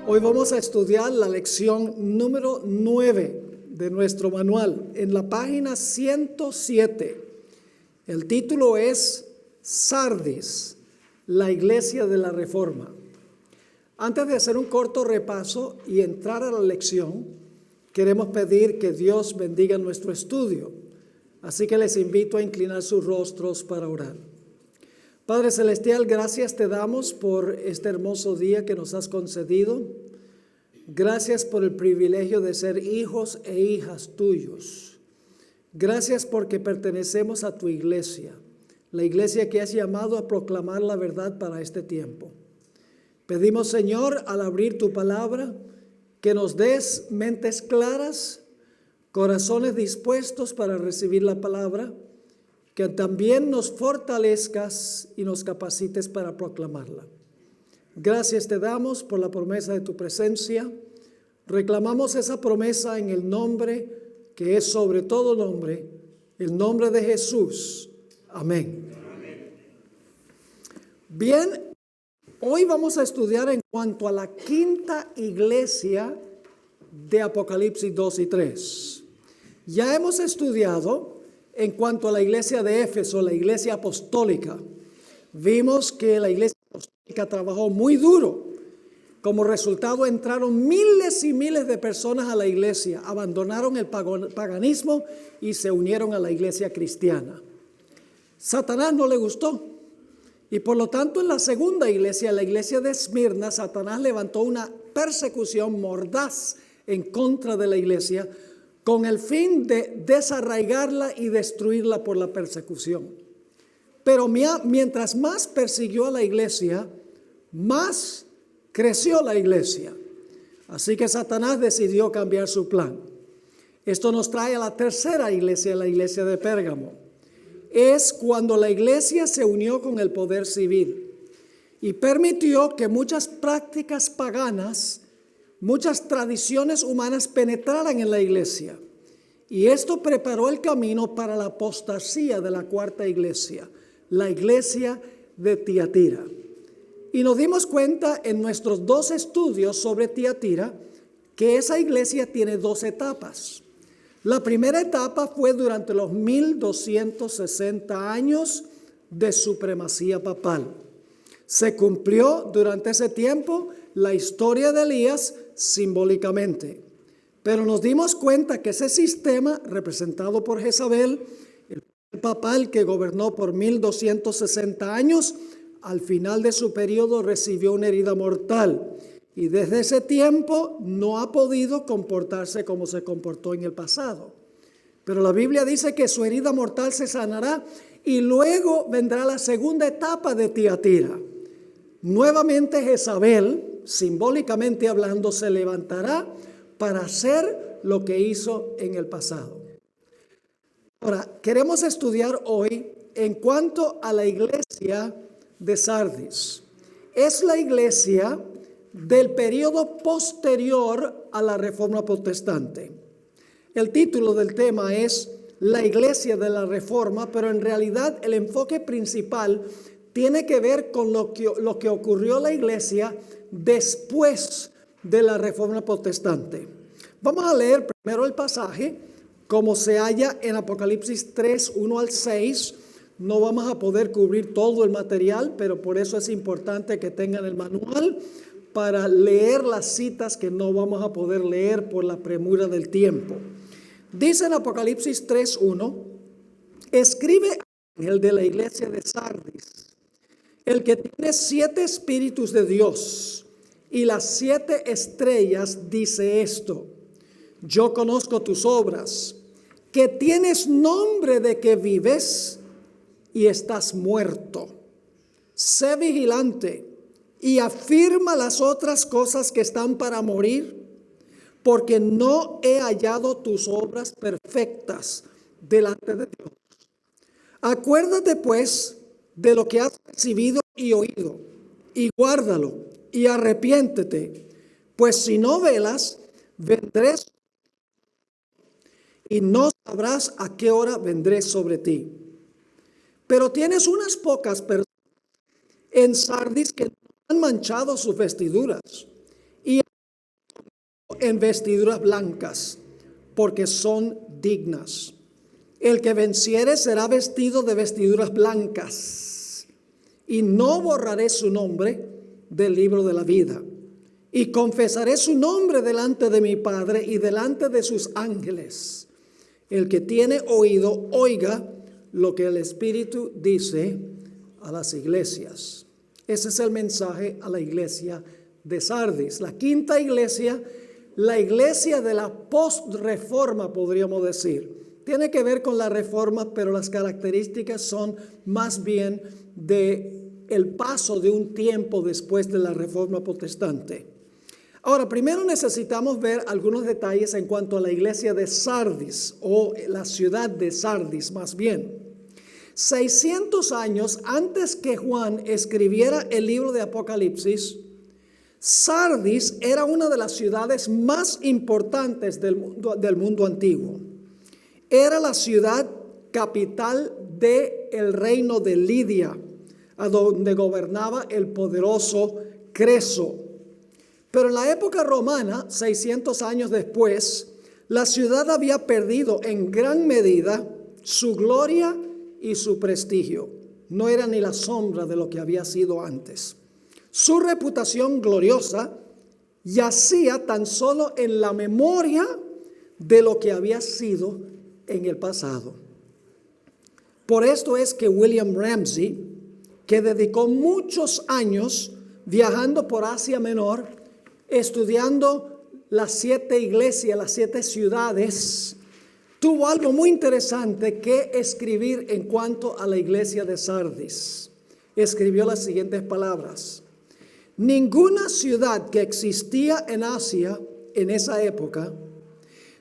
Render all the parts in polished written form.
Hoy vamos a estudiar la lección número 9 de nuestro manual en la página 107. El título es Sardis, la iglesia de la Reforma. Antes de hacer un corto repaso y entrar a la lección, queremos pedir que Dios bendiga nuestro estudio. Así que les invito a inclinar sus rostros para orar. Padre Celestial, gracias te damos por este hermoso día que nos has concedido. Gracias por el privilegio de ser hijos e hijas tuyos. Gracias porque pertenecemos a tu iglesia, la iglesia que has llamado a proclamar la verdad para este tiempo. Pedimos, Señor, al abrir tu palabra, que nos des mentes claras, corazones dispuestos para recibir la palabra, que también nos fortalezcas y nos capacites para proclamarla. Gracias te damos por la promesa de tu presencia. Reclamamos esa promesa en el nombre que es sobre todo nombre, el nombre de Jesús. Amén. Bien, hoy vamos a estudiar en cuanto a la quinta iglesia de Apocalipsis 2 y 3. Ya hemos estudiado en cuanto a la iglesia de Éfeso, la iglesia apostólica. Vimos que la iglesia apostólica trabajó muy duro. Como resultado entraron miles y miles de personas a la iglesia, abandonaron el paganismo y se unieron a la iglesia cristiana. Satanás no le gustó y por lo tanto en la segunda iglesia, la iglesia de Esmirna, Satanás levantó una persecución mordaz en contra de la iglesia, con el fin de desarraigarla y destruirla por la persecución. Pero mientras más persiguió a la iglesia, más creció la iglesia. Así que Satanás decidió cambiar su plan. Esto nos trae a la tercera iglesia, la iglesia de Pérgamo. Es cuando la iglesia se unió con el poder civil y permitió que muchas prácticas paganas, muchas tradiciones humanas penetraran en la iglesia. Y esto preparó el camino para la apostasía de la cuarta iglesia, la iglesia de Tiatira. Y nos dimos cuenta en nuestros dos estudios sobre Tiatira que esa iglesia tiene dos etapas. La primera etapa fue durante los 1260 años de supremacía papal. Se cumplió durante ese tiempo la historia de Elías simbólicamente. Pero nos dimos cuenta que ese sistema, representado por Jezabel, el papal que gobernó por 1260 años, al final de su periodo recibió una herida mortal. Y desde ese tiempo no ha podido comportarse como se comportó en el pasado. Pero la Biblia dice que su herida mortal se sanará y luego vendrá la segunda etapa de Tiatira. Nuevamente Jezabel, simbólicamente hablando, se levantará para hacer lo que hizo en el pasado. Ahora, queremos estudiar hoy en cuanto a la iglesia de Sardis. Es la iglesia del periodo posterior a la Reforma Protestante. El título del tema es La iglesia de la Reforma, pero en realidad el enfoque principal tiene que ver con lo que ocurrió en la iglesia después de la Reforma Protestante. Vamos a leer primero el pasaje como se halla en Apocalipsis 3, 1 al 6. No vamos a poder cubrir todo el material, pero por eso es importante que tengan el manual para leer las citas que no vamos a poder leer por la premura del tiempo. Dice en Apocalipsis 3, 1, escribe el de la iglesia de Sardis, el que tiene 7 espíritus de Dios y las 7 estrellas, dice esto: yo conozco tus obras, que tienes nombre de que vives y estás muerto. Sé vigilante y afirma las otras cosas que están para morir, porque no he hallado tus obras perfectas delante de Dios. Acuérdate pues de lo que has recibido y oído, y guárdalo, y arrepiéntete, pues si no velas, vendré y no sabrás a qué hora vendré sobre ti. Pero tienes unas pocas personas en Sardis que no han manchado sus vestiduras y en vestiduras blancas, porque son dignas. El que venciere será vestido de vestiduras blancas, y no borraré su nombre del libro de la vida. Y confesaré su nombre delante de mi Padre y delante de sus ángeles. El que tiene oído, oiga lo que el Espíritu dice a las iglesias. Ese es el mensaje a la iglesia de Sardis. La quinta iglesia, la iglesia de la post-reforma, podríamos decir. Tiene que ver con la reforma, pero las características son más bien de el paso de un tiempo después de la reforma protestante. Ahora, primero necesitamos ver algunos detalles en cuanto a la iglesia de Sardis, o la ciudad de Sardis más bien. 600 años antes que Juan escribiera el libro de Apocalipsis, Sardis era una de las ciudades más importantes del mundo antiguo. Era la ciudad capital del reino de Lidia, a donde gobernaba el poderoso Creso. Pero en la época romana, 600 años después, la ciudad había perdido en gran medida su gloria y su prestigio. No era ni la sombra de lo que había sido antes. Su reputación gloriosa yacía tan solo en la memoria de lo que había sido en el pasado. Por esto es que William Ramsey, que dedicó muchos años viajando por Asia Menor, estudiando las 7 iglesias, las 7 ciudades, tuvo algo muy interesante que escribir en cuanto a la iglesia de Sardis. Escribió las siguientes palabras: ninguna ciudad que existía en Asia en esa época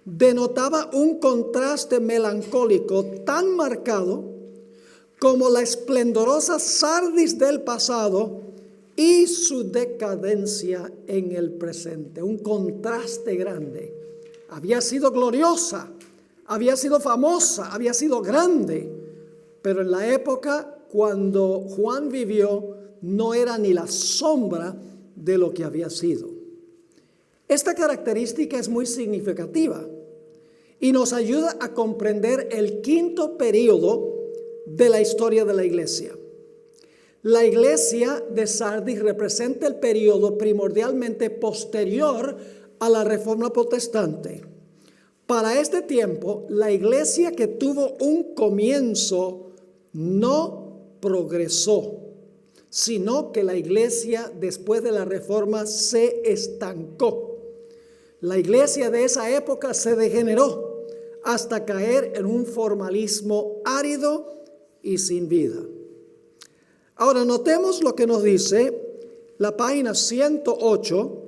denotaba un contraste melancólico tan marcado como la esplendorosa Sardis del pasado y su decadencia en el presente. Un contraste grande. Había sido gloriosa, había sido famosa, había sido grande, pero en la época cuando Juan vivió no era ni la sombra de lo que había sido. Esta característica es muy significativa y nos ayuda a comprender el quinto período de la historia de la iglesia. La iglesia de Sardis representa el periodo primordialmente posterior a la Reforma Protestante. Para este tiempo, la iglesia que tuvo un comienzo no progresó, sino que la iglesia después de la Reforma se estancó. La iglesia de esa época se degeneró hasta caer en un formalismo árido y sin vida. Ahora notemos lo que nos dice la página 108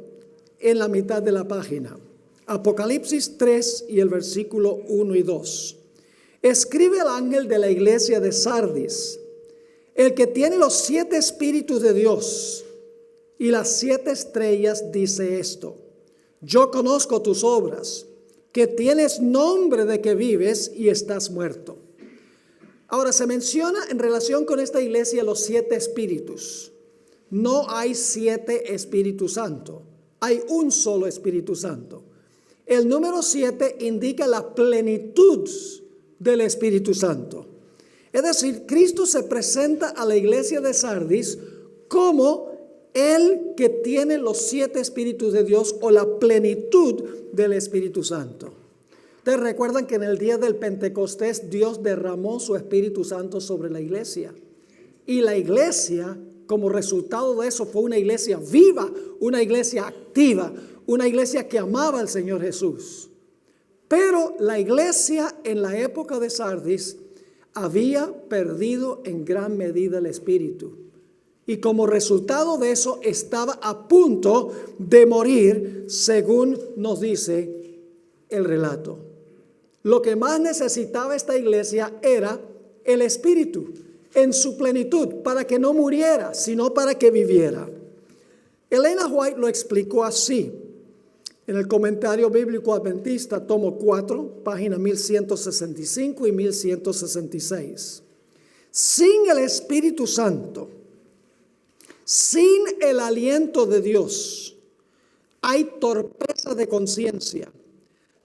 en la mitad de la página. Apocalipsis 3 y el versículo 1 y 2. Escribe al ángel de la iglesia de Sardis, el que tiene los 7 espíritus de Dios y las 7 estrellas, dice esto: yo conozco tus obras, que tienes nombre de que vives y estás muerto. Ahora se menciona en relación con esta iglesia los 7 espíritus. No hay 7 Espíritus Santo, hay un solo Espíritu Santo. El número 7 indica la plenitud del Espíritu Santo. Es decir, Cristo se presenta a la iglesia de Sardis como el que tiene los 7 espíritus de Dios, o la plenitud del Espíritu Santo. Ustedes recuerdan que en el día del Pentecostés Dios derramó su Espíritu Santo sobre la iglesia. Y la iglesia, como resultado de eso, fue una iglesia viva, una iglesia activa, una iglesia que amaba al Señor Jesús. Pero la iglesia en la época de Sardis había perdido en gran medida el Espíritu. Y como resultado de eso estaba a punto de morir, según nos dice el relato. Lo que más necesitaba esta iglesia era el Espíritu en su plenitud, para que no muriera, sino para que viviera. Elena White lo explicó así en el Comentario Bíblico Adventista, tomo 4, página 1165 y 1166. Sin el Espíritu Santo, sin el aliento de Dios, hay torpeza de conciencia.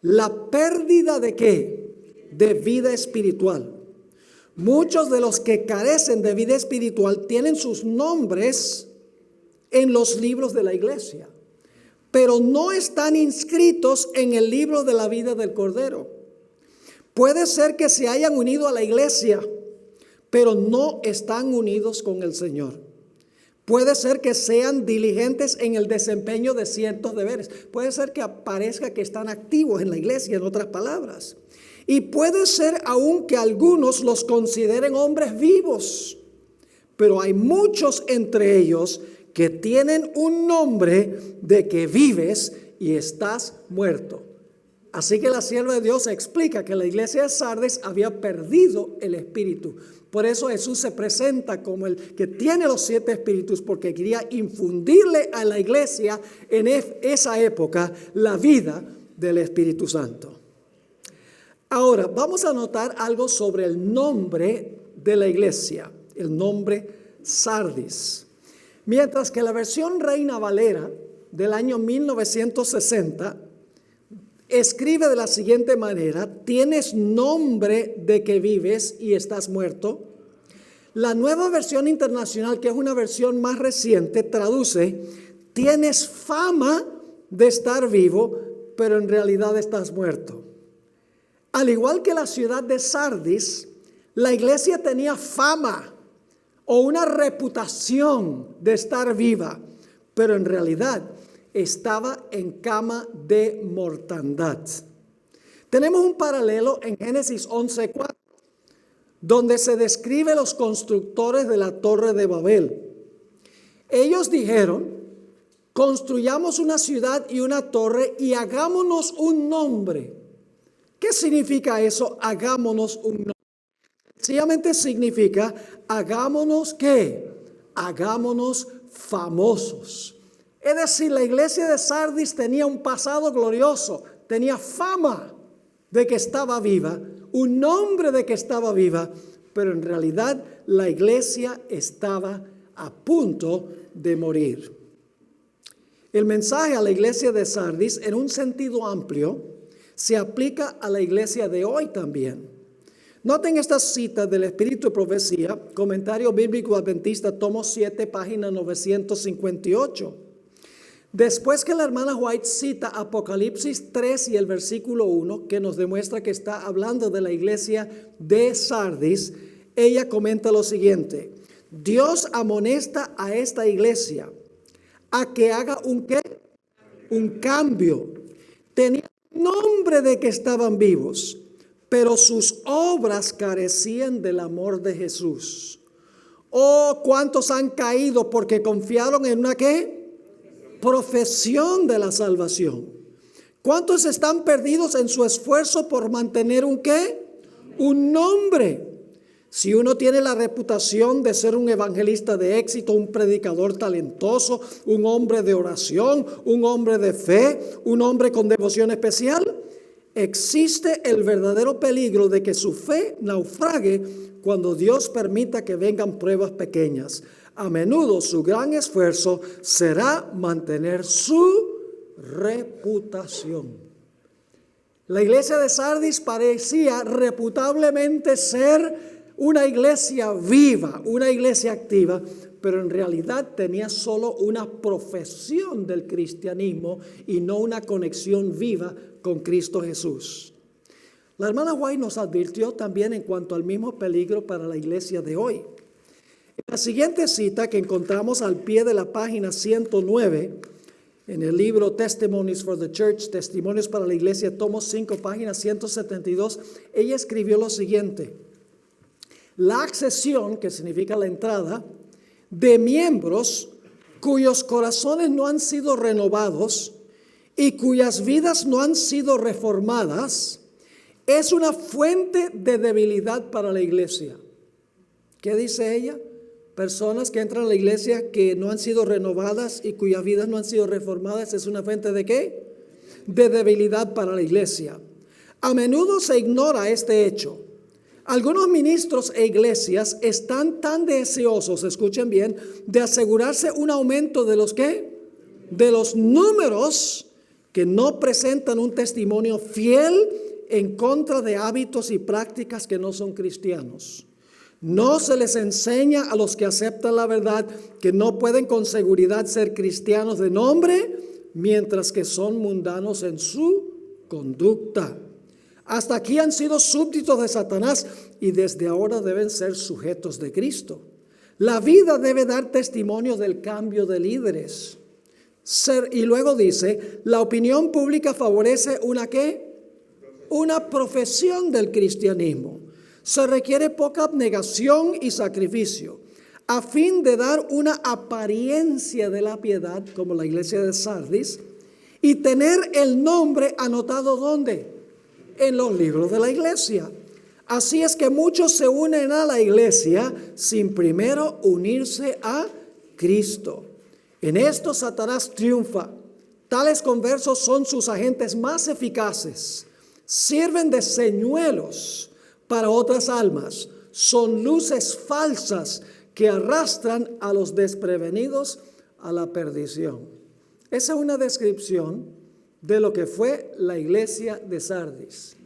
La pérdida ¿de qué? De vida espiritual. Muchos de los que carecen de vida espiritual tienen sus nombres en los libros de la iglesia, pero no están inscritos en el libro de la vida del Cordero. Puede ser que se hayan unido a la iglesia, pero no están unidos con el Señor. Puede ser que sean diligentes en el desempeño de ciertos deberes. Puede ser que aparezca que están activos en la iglesia, en otras palabras. Y puede ser aún que algunos los consideren hombres vivos. Pero hay muchos entre ellos que tienen un nombre de que vives y estás muerto. Así que la sierva de Dios explica que la iglesia de Sardis había perdido el espíritu. Por eso Jesús se presenta como el que tiene los 7 espíritus, porque quería infundirle a la iglesia en esa época la vida del Espíritu Santo. Ahora vamos a notar algo sobre el nombre de la iglesia, el nombre Sardis. Mientras que la versión Reina Valera del año 1960 escribe de la siguiente manera: tienes nombre de que vives y estás muerto. La Nueva Versión Internacional, que es una versión más reciente, traduce: tienes fama de estar vivo, pero en realidad estás muerto. Al igual que la ciudad de Sardis, la iglesia tenía fama o una reputación de estar viva, pero en realidad estaba en cama de mortandad. Tenemos un paralelo en Génesis 11:4, donde se describe los constructores de la Torre de Babel. Ellos dijeron: construyamos una ciudad y una torre y hagámonos un nombre. ¿Qué significa eso? Hagámonos un nombre. Sencillamente significa hagámonos ¿qué? Hagámonos famosos. Es decir, la iglesia de Sardis tenía un pasado glorioso, tenía fama de que estaba viva, un nombre de que estaba viva, pero en realidad la iglesia estaba a punto de morir. El mensaje a la iglesia de Sardis, en un sentido amplio, se aplica a la iglesia de hoy también. Noten esta cita del Espíritu de Profecía, Comentario Bíblico Adventista, tomo 7, página 958. Después que la hermana White cita Apocalipsis 3 y el versículo 1, que nos demuestra que está hablando de la iglesia de Sardis, ella comenta lo siguiente: Dios amonesta a esta iglesia a que haga un ¿qué? Un cambio. Tenía nombre de que estaban vivos, pero sus obras carecían del amor de Jesús. Oh, ¿cuántos han caído porque confiaron en una ¿qué? Profesión de la salvación? ¿Cuántos están perdidos en su esfuerzo por mantener un ¿qué? Un nombre. Si uno tiene la reputación de ser un evangelista de éxito, un predicador talentoso, un hombre de oración, un hombre de fe, un hombre con devoción especial, existe el verdadero peligro de que su fe naufrague cuando Dios permita que vengan pruebas pequeñas. A menudo su gran esfuerzo será mantener su reputación. La iglesia de Sardis parecía reputablemente ser una iglesia viva, una iglesia activa, pero en realidad tenía solo una profesión del cristianismo y no una conexión viva con Cristo Jesús. La hermana White nos advirtió también en cuanto al mismo peligro para la iglesia de hoy. En la siguiente cita que encontramos al pie de la página 109, en el libro Testimonies for the Church, Testimonios para la Iglesia, tomo 5, página 172, ella escribió lo siguiente: la accesión, que significa la entrada, de miembros cuyos corazones no han sido renovados y cuyas vidas no han sido reformadas, es una fuente de debilidad para la iglesia. ¿Qué dice ella? Personas que entran a la iglesia que no han sido renovadas y cuyas vidas no han sido reformadas, ¿es una fuente de qué? De debilidad para la iglesia. A menudo se ignora este hecho. Algunos ministros e iglesias están tan deseosos, escuchen bien, de asegurarse un aumento de los ¿qué? de los números que no presentan un testimonio fiel en contra de hábitos y prácticas que no son cristianos. No se les enseña a los que aceptan la verdad que no pueden con seguridad ser cristianos de nombre, mientras que son mundanos en su conducta. Hasta aquí han sido súbditos de Satanás y desde ahora deben ser sujetos de Cristo. La vida debe dar testimonio del cambio de líderes. Y luego dice, la opinión pública favorece una ¿qué? Una profesión del cristianismo. Se requiere poca abnegación y sacrificio a fin de dar una apariencia de la piedad, como la iglesia de Sardis, y tener el nombre anotado ¿dónde? En los libros de la iglesia. Así es que muchos se unen a la iglesia sin primero unirse a Cristo. En esto Satanás triunfa. Tales conversos son sus agentes más eficaces. Sirven de señuelos para otras almas. Son luces falsas que arrastran a los desprevenidos a la perdición. Esa es una descripción de lo que fue la iglesia de Sardis.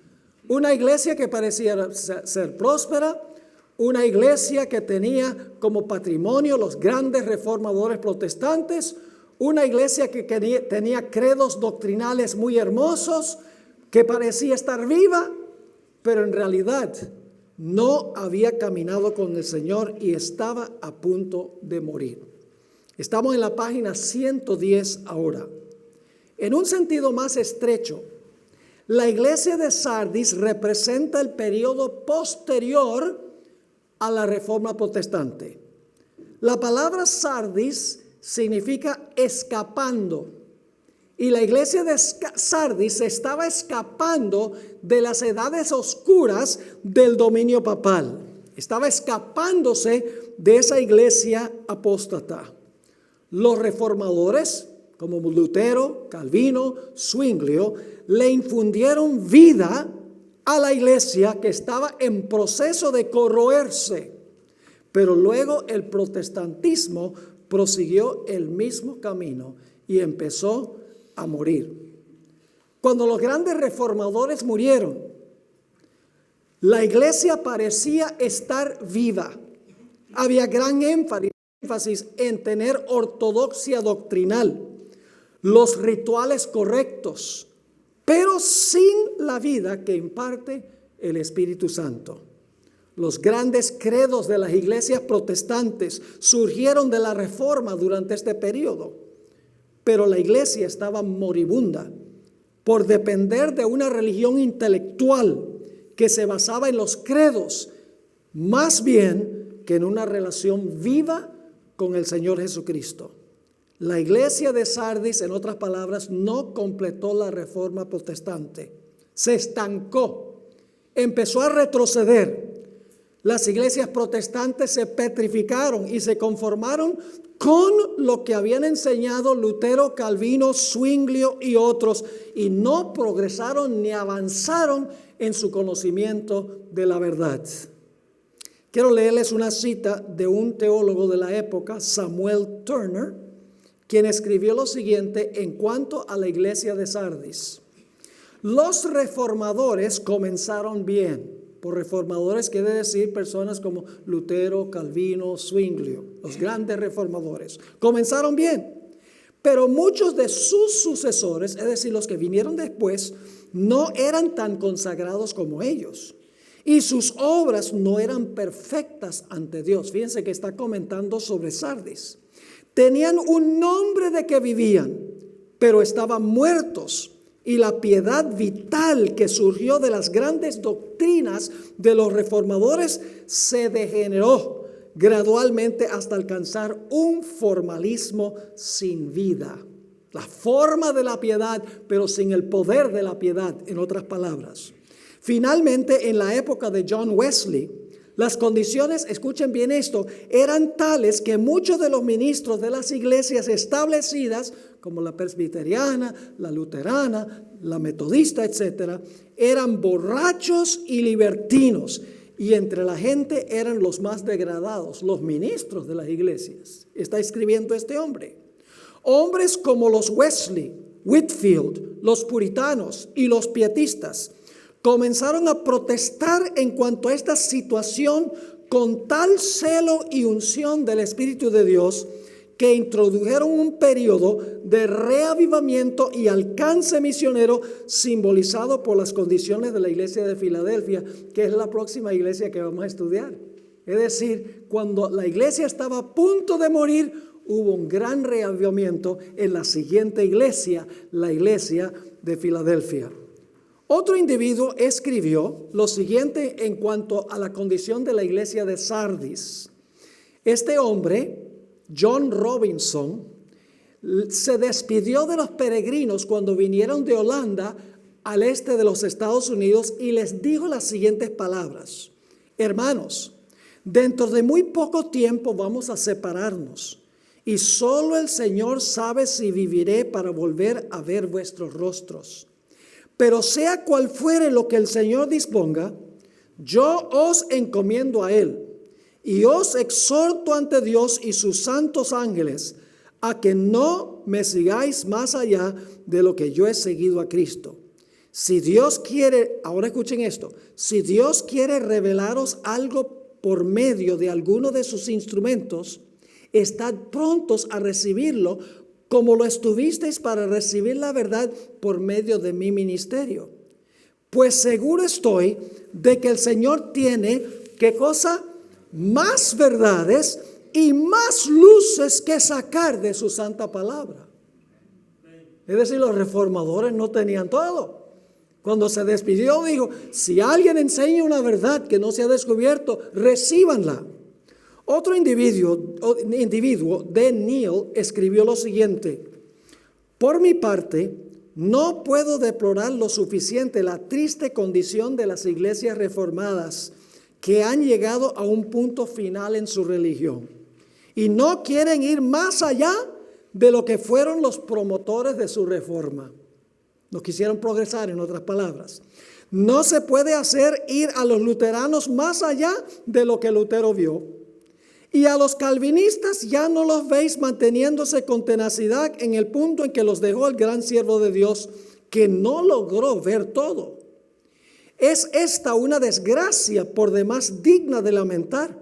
Una iglesia que parecía ser próspera, una iglesia que tenía como patrimonio los grandes reformadores protestantes, una iglesia que tenía credos doctrinales muy hermosos, que parecía estar viva, pero en realidad no había caminado con el Señor y estaba a punto de morir. Estamos en la página 110 ahora. En un sentido más estrecho, la iglesia de Sardis representa el periodo posterior a la Reforma Protestante. La palabra Sardis significa escapando. Y la iglesia de Sardis estaba escapando de las edades oscuras del dominio papal. Estaba escapándose de esa iglesia apóstata. Los reformadores, como Lutero, Calvino, Zwinglio, le infundieron vida a la iglesia que estaba en proceso de corroerse. Pero luego el protestantismo prosiguió el mismo camino y empezó a morir. Cuando los grandes reformadores murieron, la iglesia parecía estar viva. Había gran énfasis en tener ortodoxia doctrinal, los rituales correctos, pero sin la vida que imparte el Espíritu Santo. Los grandes credos de las iglesias protestantes surgieron de la Reforma durante este periodo. Pero la iglesia estaba moribunda por depender de una religión intelectual que se basaba en los credos, más bien que en una relación viva con el Señor Jesucristo. La iglesia de Sardis, en otras palabras, no completó la Reforma Protestante. Se estancó, empezó a retroceder. Las iglesias protestantes se petrificaron y se conformaron con lo que habían enseñado Lutero, Calvino, Zwinglio y otros, y no progresaron ni avanzaron en su conocimiento de la verdad. Quiero leerles una cita de un teólogo de la época, Samuel Turner, quien escribió lo siguiente en cuanto a la iglesia de Sardis. Los reformadores comenzaron bien. Por reformadores quiere decir personas como Lutero, Calvino, Zwinglio, los grandes reformadores. Comenzaron bien, pero muchos de sus sucesores, es decir, los que vinieron después, no eran tan consagrados como ellos. Y sus obras no eran perfectas ante Dios. Fíjense que está comentando sobre Sardis. Tenían un nombre de que vivían, pero estaban muertos. Y la piedad vital que surgió de las grandes doctrinas de los reformadores se degeneró gradualmente hasta alcanzar un formalismo sin vida. La forma de la piedad, pero sin el poder de la piedad, en otras palabras. Finalmente, en la época de John Wesley, las condiciones, escuchen bien esto, eran tales que muchos de los ministros de las iglesias establecidas, como la presbiteriana, la luterana, la metodista, etcétera, eran borrachos y libertinos. Y entre la gente eran los más degradados, los ministros de las iglesias. Está escribiendo este hombre. Hombres como los Wesley, Whitefield, los puritanos y los pietistas comenzaron a protestar en cuanto a esta situación con tal celo y unción del Espíritu de Dios que introdujeron un periodo de reavivamiento y alcance misionero simbolizado por las condiciones de la iglesia de Filadelfia, que es la próxima iglesia que vamos a estudiar. Es decir, cuando la iglesia estaba a punto de morir, hubo un gran reavivamiento en la siguiente iglesia, la iglesia de Filadelfia. Otro individuo escribió lo siguiente en cuanto a la condición de la iglesia de Sardis. Este hombre, John Robinson, se despidió de los peregrinos cuando vinieron de Holanda al este de los Estados Unidos y les dijo las siguientes palabras: hermanos, dentro de muy poco tiempo vamos a separarnos y solo el Señor sabe si viviré para volver a ver vuestros rostros. Pero sea cual fuere lo que el Señor disponga, yo os encomiendo a Él y os exhorto ante Dios y sus santos ángeles a que no me sigáis más allá de lo que yo he seguido a Cristo. Si Dios quiere, ahora escuchen esto, si Dios quiere revelaros algo por medio de alguno de sus instrumentos, estad prontos a recibirlo como lo estuvisteis para recibir la verdad por medio de mi ministerio. Pues seguro estoy de que el Señor tiene, ¿qué cosa? Más verdades y más luces que sacar de su santa palabra. Es decir, los reformadores no tenían todo. Cuando se despidió dijo, si alguien enseña una verdad que no se ha descubierto, recíbanla. Otro individuo, D. Neal, escribió lo siguiente: por mi parte, no puedo deplorar lo suficiente la triste condición de las iglesias reformadas que han llegado a un punto final en su religión y no quieren ir más allá de lo que fueron los promotores de su reforma. No quisieron progresar, en otras palabras. No se puede hacer ir a los luteranos más allá de lo que Lutero vio. Y a los calvinistas ya no los veis manteniéndose con tenacidad en el punto en que los dejó el gran siervo de Dios, que no logró ver todo. Es esta una desgracia por demás digna de lamentar,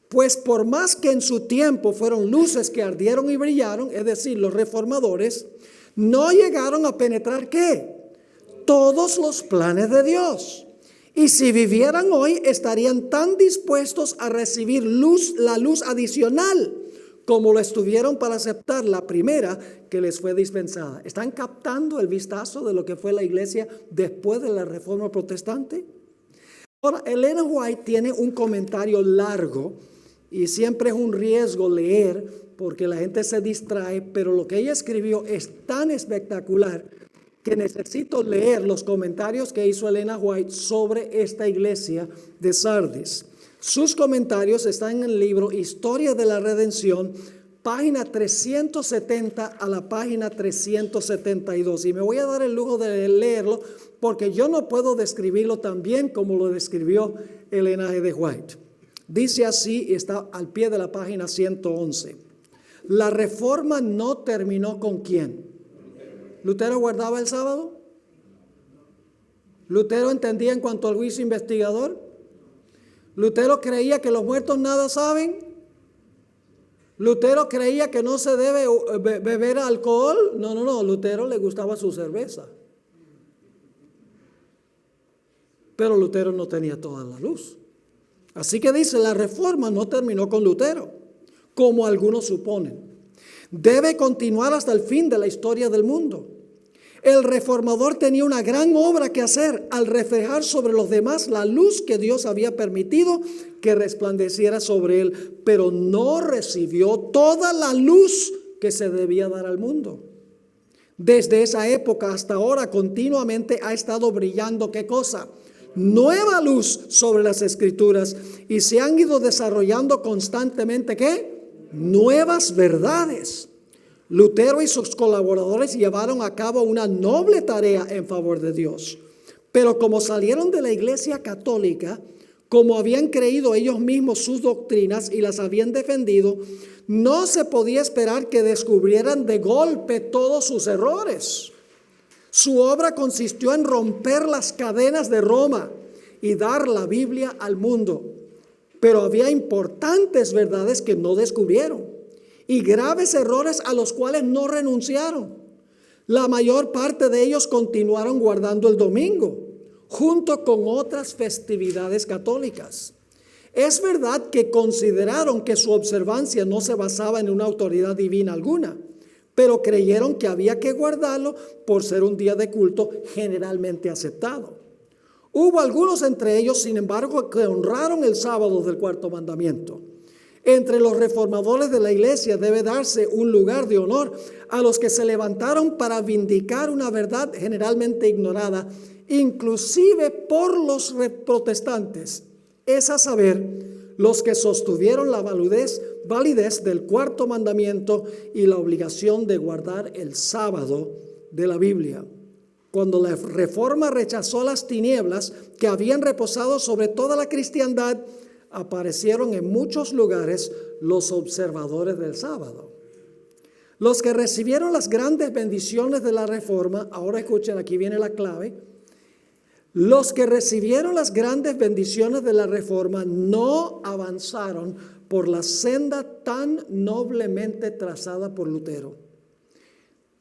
pues por más que en su tiempo fueron luces que ardieron y brillaron, es decir, los reformadores, no llegaron a penetrar ¿qué? Todos los planes de Dios. Y si vivieran hoy, estarían tan dispuestos a recibir la luz adicional como lo estuvieron para aceptar la primera que les fue dispensada. ¿Están captando el vistazo de lo que fue la iglesia después de la Reforma Protestante? Ahora, Elena White tiene un comentario largo y siempre es un riesgo leer porque la gente se distrae, pero lo que ella escribió es tan espectacular que necesito leer los comentarios que hizo Elena White sobre esta iglesia de Sardis. Sus comentarios están en el libro Historia de la Redención, página 370 a la página 372. Y me voy a dar el lujo de leerlo porque yo no puedo describirlo tan bien como lo describió Elena G. White. Dice así, está al pie de la página 111. La reforma no terminó con ¿quién? ¿Lutero guardaba el sábado? ¿Lutero entendía en cuanto al juicio investigador? ¿Lutero creía que los muertos nada saben? ¿Lutero creía que no se debe beber alcohol? No, Lutero le gustaba su cerveza. Pero Lutero no tenía toda la luz. Así que dice, la reforma no terminó con Lutero, como algunos suponen. Debe continuar hasta el fin de la historia del mundo. El reformador tenía una gran obra que hacer al reflejar sobre los demás la luz que Dios había permitido que resplandeciera sobre él, pero no recibió toda la luz que se debía dar al mundo. Desde esa época hasta ahora continuamente ha estado brillando ¿qué cosa? Nueva luz sobre las Escrituras y se han ido desarrollando constantemente ¿qué? Nuevas verdades. Lutero y sus colaboradores llevaron a cabo una noble tarea en favor de Dios, pero como salieron de la Iglesia Católica, como habían creído ellos mismos sus doctrinas y las habían defendido, no se podía esperar que descubrieran de golpe todos sus errores. Su obra consistió en romper las cadenas de Roma y dar la Biblia al mundo. Pero había importantes verdades que no descubrieron y graves errores a los cuales no renunciaron. La mayor parte de ellos continuaron guardando el domingo, junto con otras festividades católicas. Es verdad que consideraron que su observancia no se basaba en una autoridad divina alguna, pero creyeron que había que guardarlo por ser un día de culto generalmente aceptado. Hubo algunos entre ellos, sin embargo, que honraron el sábado del cuarto mandamiento. Entre los reformadores de la iglesia debe darse un lugar de honor a los que se levantaron para vindicar una verdad generalmente ignorada, inclusive por los protestantes. Es a saber, los que sostuvieron la validez del cuarto mandamiento y la obligación de guardar el sábado de la Biblia. Cuando la Reforma rechazó las tinieblas que habían reposado sobre toda la cristiandad, aparecieron en muchos lugares los observadores del sábado. Los que recibieron las grandes bendiciones de la Reforma, ahora escuchen, aquí viene la clave. Los que recibieron las grandes bendiciones de la Reforma no avanzaron por la senda tan noblemente trazada por Lutero.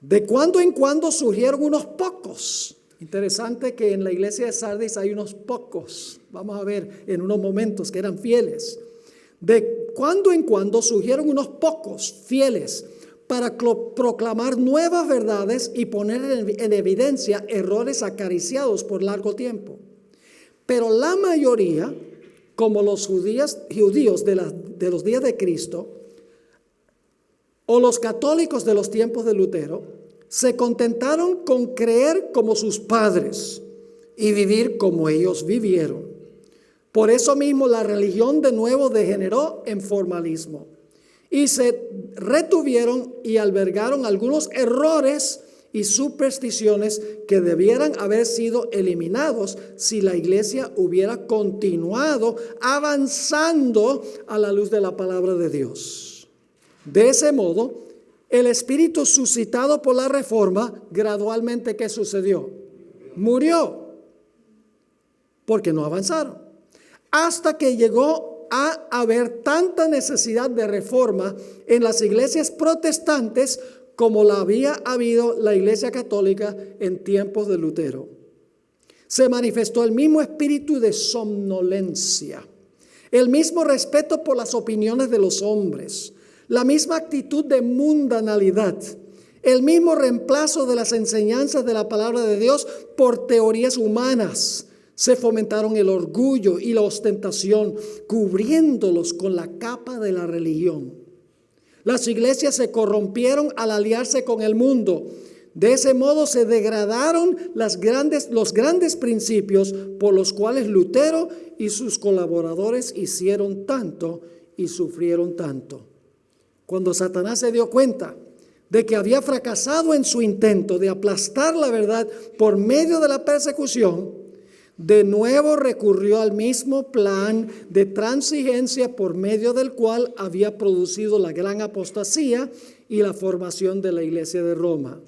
De cuando en cuando surgieron unos pocos. Interesante que en la iglesia de Sardis hay unos pocos. Vamos a ver en unos momentos que eran fieles. De cuando en cuando surgieron unos pocos fieles para proclamar nuevas verdades y poner en evidencia errores acariciados por largo tiempo. Pero la mayoría, como los judíos de los días de Cristo, o los católicos de los tiempos de Lutero, se contentaron con creer como sus padres y vivir como ellos vivieron. Por eso mismo la religión de nuevo degeneró en formalismo y se retuvieron y albergaron algunos errores y supersticiones que debieran haber sido eliminados si la iglesia hubiera continuado avanzando a la luz de la palabra de Dios. De ese modo, el espíritu suscitado por la Reforma, gradualmente, ¿qué sucedió? Murió, porque no avanzaron. Hasta que llegó a haber tanta necesidad de reforma en las iglesias protestantes como la había habido la iglesia católica en tiempos de Lutero. Se manifestó el mismo espíritu de somnolencia, el mismo respeto por las opiniones de los hombres, la misma actitud de mundanalidad, el mismo reemplazo de las enseñanzas de la palabra de Dios por teorías humanas. Se fomentaron el orgullo y la ostentación, cubriéndolos con la capa de la religión. Las iglesias se corrompieron al aliarse con el mundo. De ese modo se degradaron los grandes principios por los cuales Lutero y sus colaboradores hicieron tanto y sufrieron tanto. Cuando Satanás se dio cuenta de que había fracasado en su intento de aplastar la verdad por medio de la persecución, de nuevo recurrió al mismo plan de transigencia por medio del cual había producido la gran apostasía y la formación de la iglesia de Roma.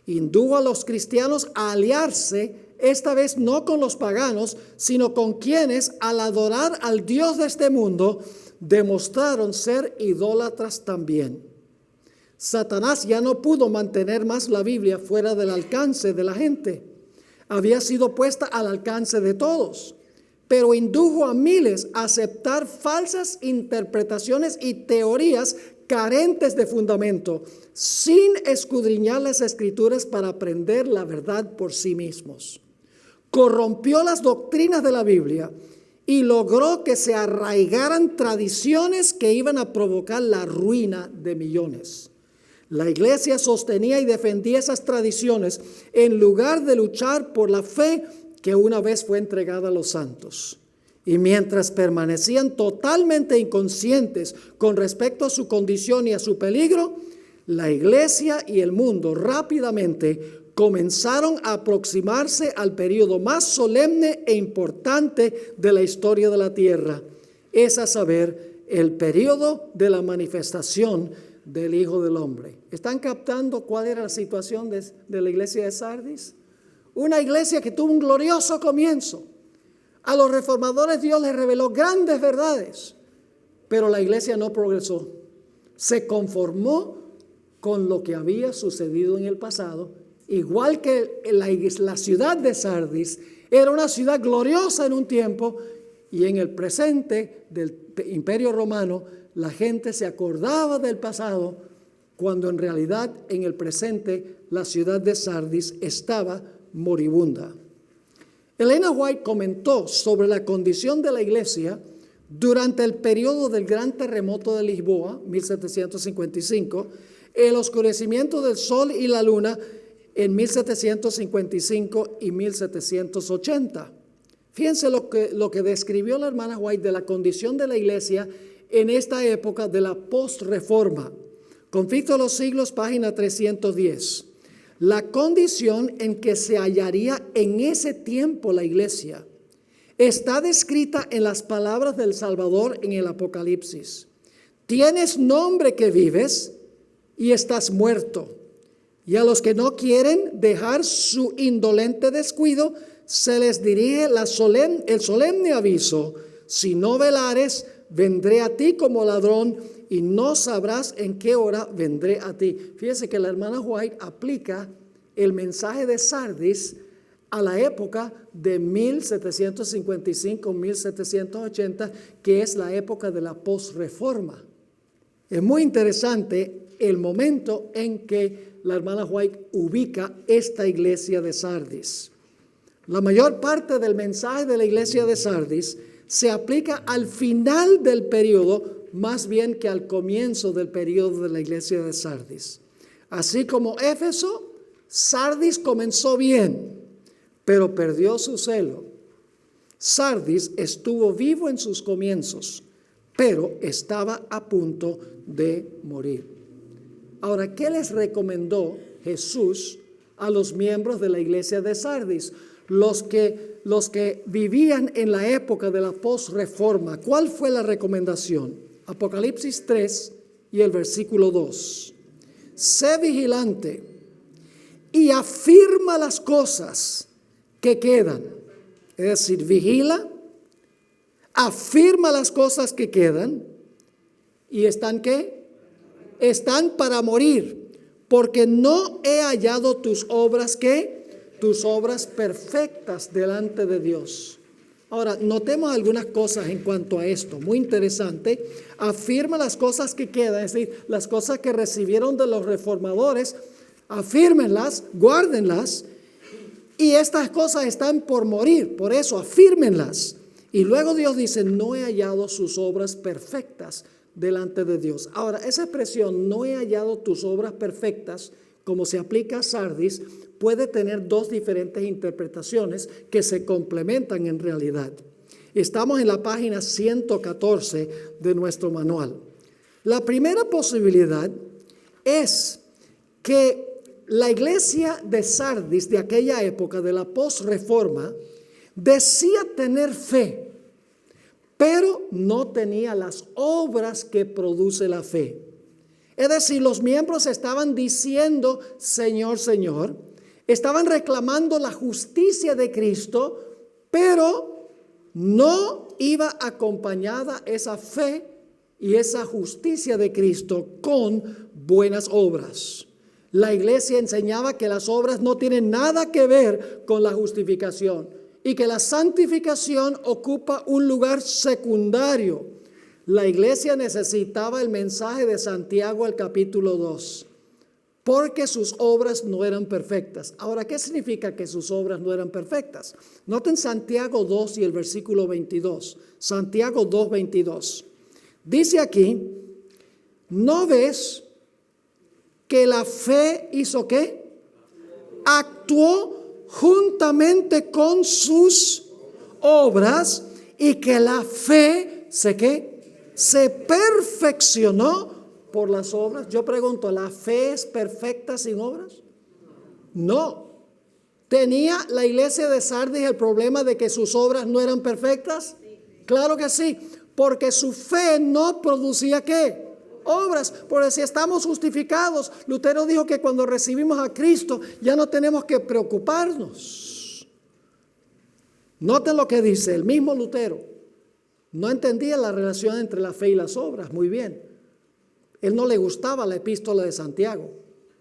Indujo a los cristianos a aliarse, esta vez no con los paganos, sino con quienes, al adorar al Dios de este mundo, demostraron ser idólatras también. Satanás ya no pudo mantener más la Biblia fuera del alcance de la gente. Había sido puesta al alcance de todos, pero indujo a miles a aceptar falsas interpretaciones y teorías carentes de fundamento, sin escudriñar las escrituras para aprender la verdad por sí mismos. Corrompió las doctrinas de la Biblia y logró que se arraigaran tradiciones que iban a provocar la ruina de millones. La iglesia sostenía y defendía esas tradiciones en lugar de luchar por la fe que una vez fue entregada a los santos. Y mientras permanecían totalmente inconscientes con respecto a su condición y a su peligro, La iglesia y el mundo rápidamente comenzaron a aproximarse al periodo más solemne e importante de la historia de la tierra, es a saber, el periodo de la manifestación del Hijo del Hombre. ¿Están captando cuál era la situación de la iglesia de Sardis? Una iglesia que tuvo un glorioso comienzo. A los reformadores Dios les reveló grandes verdades, pero la iglesia no progresó. Se conformó con lo que había sucedido en el pasado, igual que la ciudad de Sardis era una ciudad gloriosa en un tiempo, y en el presente del Imperio Romano la gente se acordaba del pasado, cuando en realidad en el presente la ciudad de Sardis estaba moribunda. Elena White comentó sobre la condición de la iglesia durante el periodo del gran terremoto de Lisboa, 1755, el oscurecimiento del sol y la luna en 1755 y 1780. Fíjense lo que describió la hermana White de la condición de la iglesia en esta época de la post-reforma. Conflicto de los siglos, página 310. La condición en que se hallaría en ese tiempo la iglesia está descrita en las palabras del Salvador en el Apocalipsis. Tienes nombre que vives y estás muerto. Y a los que no quieren dejar su indolente descuido, se les dirige el solemne aviso: si no velares, vendré a ti como ladrón y no sabrás en qué hora vendré a ti. Fíjese que la hermana White aplica el mensaje de Sardis a la época de 1755-1780, que es la época de la posreforma. Es muy interesante el momento en que la hermana White ubica esta iglesia de Sardis. La mayor parte del mensaje de la iglesia de Sardis se aplica al final del periodo, más bien que al comienzo del periodo de la iglesia de Sardis. Así como Éfeso, Sardis comenzó bien, pero perdió su celo. Sardis estuvo vivo en sus comienzos, pero estaba a punto de morir. Ahora, ¿qué les recomendó Jesús a los miembros de la iglesia de Sardis? Los que vivían en la época de la posreforma. ¿Cuál fue la recomendación? Apocalipsis 3 y el versículo 2. Sé vigilante y afirma las cosas que quedan. Es decir, vigila, afirma las cosas que quedan. ¿Y están qué? Están para morir, porque no he hallado tus obras, ¿qué? Tus obras perfectas delante de Dios. Ahora, notemos algunas cosas en cuanto a esto, muy interesante. Afirma las cosas que quedan, es decir, las cosas que recibieron de los reformadores, afírmenlas, guárdenlas, y estas cosas están por morir, por eso afírmenlas. Y luego Dios dice, no he hallado sus obras perfectas delante de Dios. Ahora, esa expresión, no he hallado tus obras perfectas, como se aplica a Sardis, puede tener dos diferentes interpretaciones que se complementan en realidad. Estamos en la página 114 de nuestro manual. La primera posibilidad es que la iglesia de Sardis de aquella época, de la posreforma, decía tener fe, pero no tenía las obras que produce la fe. Es decir, los miembros estaban diciendo, Señor, Señor, estaban reclamando la justicia de Cristo, pero no iba acompañada esa fe y esa justicia de Cristo con buenas obras. La iglesia enseñaba que las obras no tienen nada que ver con la justificación y que la santificación ocupa un lugar secundario. La iglesia necesitaba el mensaje de Santiago, el capítulo 2. Porque sus obras no eran perfectas. Ahora, ¿qué significa que sus obras no eran perfectas? Noten Santiago 2 y el versículo 22. Santiago 2, 22. Dice aquí, ¿no ves que la fe hizo qué? Actuó juntamente con sus obras, y que la fe se perfeccionó por las obras? Yo pregunto, ¿la fe es perfecta sin obras? No. ¿Tenía la iglesia de Sardis el problema de que sus obras no eran perfectas? Claro que sí, porque su fe no producía ¿qué? Obras. Porque si estamos justificados, Lutero dijo que cuando recibimos a Cristo ya no tenemos que preocuparnos. Noten lo que dice el mismo Lutero. No entendía la relación entre la fe y las obras. Muy bien. Él no le gustaba la epístola de Santiago.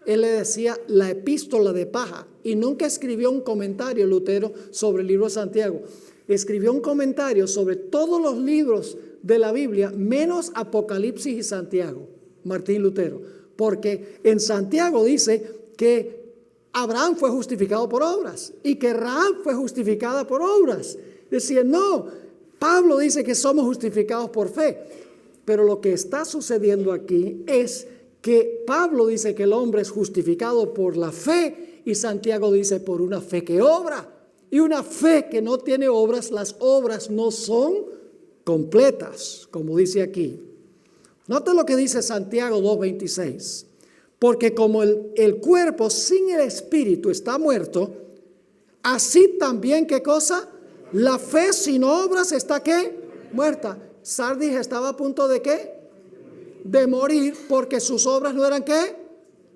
Él le decía la epístola de paja. Y nunca escribió un comentario, Lutero, sobre el libro de Santiago. Escribió un comentario sobre todos los libros de la Biblia, menos Apocalipsis y Santiago, Martín Lutero. Porque en Santiago dice que Abraham fue justificado por obras y que Rahab fue justificada por obras. Decía, no, Pablo dice que somos justificados por fe. Pero lo que está sucediendo aquí es que Pablo dice que el hombre es justificado por la fe y Santiago dice por una fe que obra. Y una fe que no tiene obras, las obras no son completas, como dice aquí. Nota lo que dice Santiago 2:26. Porque como el cuerpo sin el espíritu está muerto, así también, ¿qué cosa? La fe sin obras está ¿qué? Muerta. Sardis estaba a punto de ¿qué? De morir porque sus obras no eran ¿qué?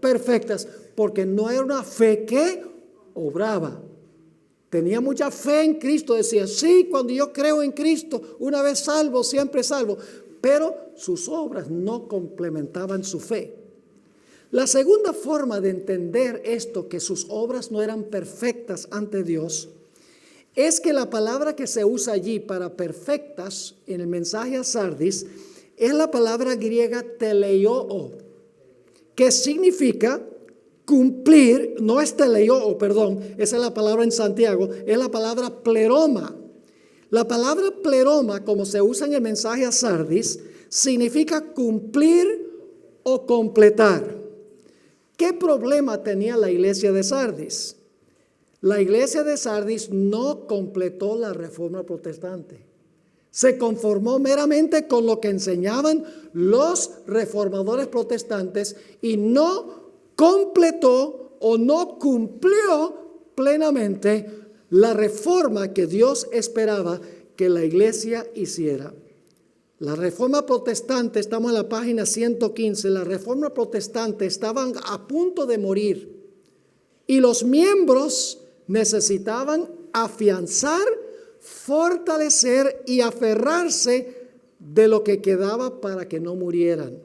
Perfectas. Porque no era una fe que obraba. Tenía mucha fe en Cristo. Decía, sí, cuando yo creo en Cristo, una vez salvo, siempre salvo. Pero sus obras no complementaban su fe. La segunda forma de entender esto, que sus obras no eran perfectas ante Dios, es que la palabra que se usa allí para perfectas en el mensaje a Sardis es la palabra griega teleio, que significa cumplir. No es teleio, perdón, esa es la palabra en Santiago, es la palabra pleroma. La palabra pleroma, como se usa en el mensaje a Sardis, significa cumplir o completar. ¿Qué problema tenía la iglesia de Sardis? La iglesia de Sardis no completó la reforma protestante. Se conformó meramente con lo que enseñaban los reformadores protestantes y no completó o no cumplió plenamente la reforma que Dios esperaba que la iglesia hiciera. La reforma protestante, estamos en la página 115, la reforma protestante estaban a punto de morir y los miembros necesitaban afianzar, fortalecer y aferrarse de lo que quedaba para que no murieran.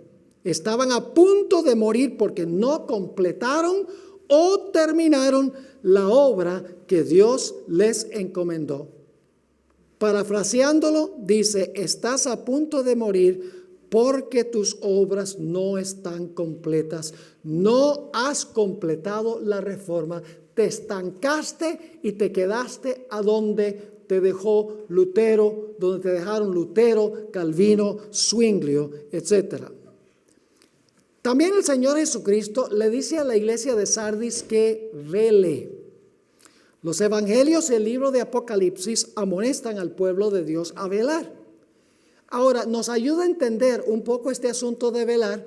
Estaban a punto de morir porque no completaron o terminaron la obra que Dios les encomendó. Parafraseándolo, dice, estás a punto de morir porque tus obras no están completas. No has completado la reforma. Te estancaste y te quedaste a donde te dejó Lutero, donde te dejaron Lutero, Calvino, Zwinglio, etc. También el Señor Jesucristo le dice a la iglesia de Sardis que vele. Los evangelios y el libro de Apocalipsis amonestan al pueblo de Dios a velar. Ahora, nos ayuda a entender un poco este asunto de velar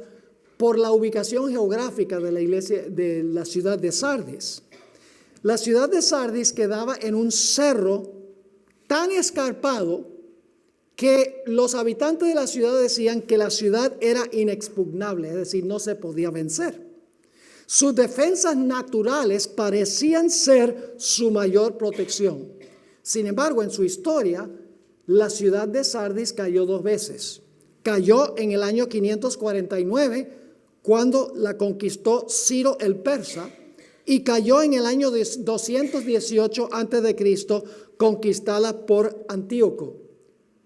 por la ubicación geográfica de la iglesia, de la ciudad de Sardis. La ciudad de Sardis quedaba en un cerro tan escarpado que los habitantes de la ciudad decían que la ciudad era inexpugnable, es decir, no se podía vencer. Sus defensas naturales parecían ser su mayor protección. Sin embargo, en su historia, la ciudad de Sardis cayó 2 veces. Cayó en el año 549, cuando la conquistó Ciro el Persa, y cayó en el año 218 a.C., conquistada por Antíoco.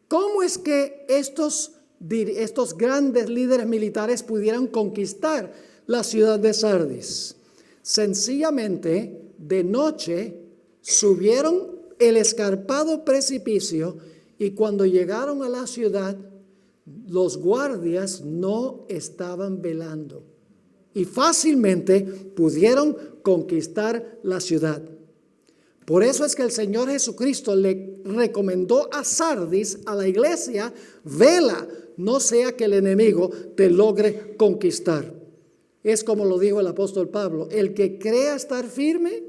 ¿Cómo es que estos grandes líderes militares pudieran conquistar la ciudad de Sardis? Sencillamente, de noche subieron el escarpado precipicio y cuando llegaron a la ciudad, los guardias no estaban velando y fácilmente pudieron conquistar la ciudad. Por eso es que el Señor Jesucristo le recomendó a Sardis, a la iglesia, vela, no sea que el enemigo te logre conquistar. Es como lo dijo el apóstol Pablo, el que crea estar firme,